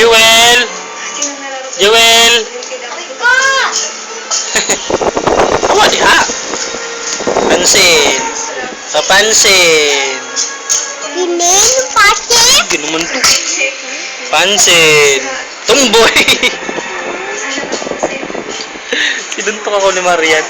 Jewel! Jewel! Awa diha! Pansin! Papansin! Email pasin. Ginuman to. Pansin! Tumboy! Pinuntok ako ni Marian.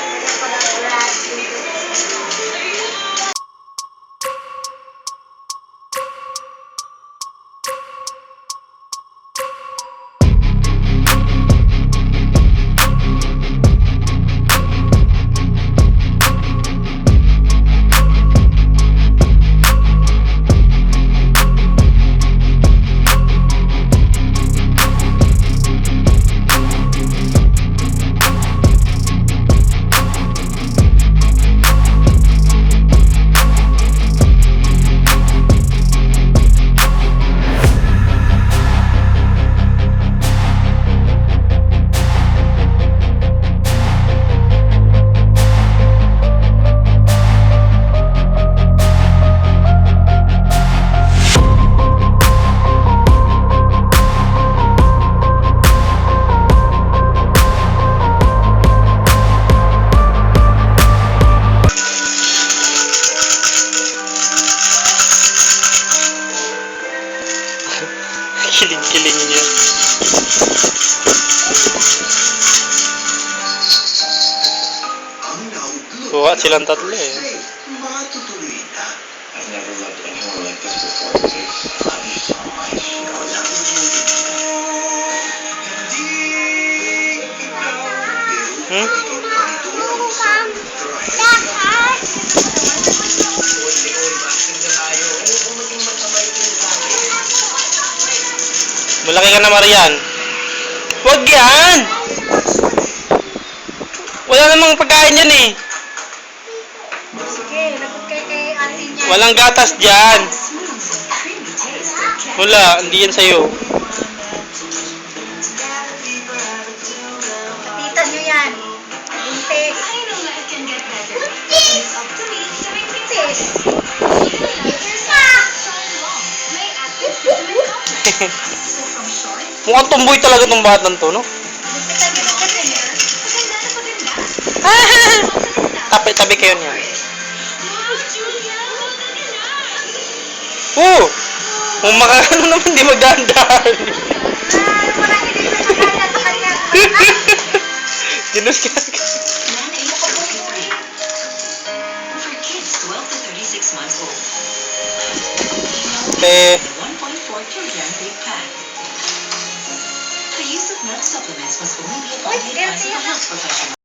Kiling-kiling niya. Kuha silang tatlo eh. Hmm? Malaki ka na, Marian. Huwag yan! Wala namang pagkain yan eh. Sige, lagot kay ate niya. Walang gatas dyan. Wala, hindi yan sa'yo. Kapitan nyo yan. Buntis. Mukhang tumboy talaga tong batang to, no? Tabi kayo niya. Kung makakano naman, di magdahan-dahan. Ginuskas ka. Eh, 1.4 kilogram big pack. The use of milk supplements must only be applied by a health professional.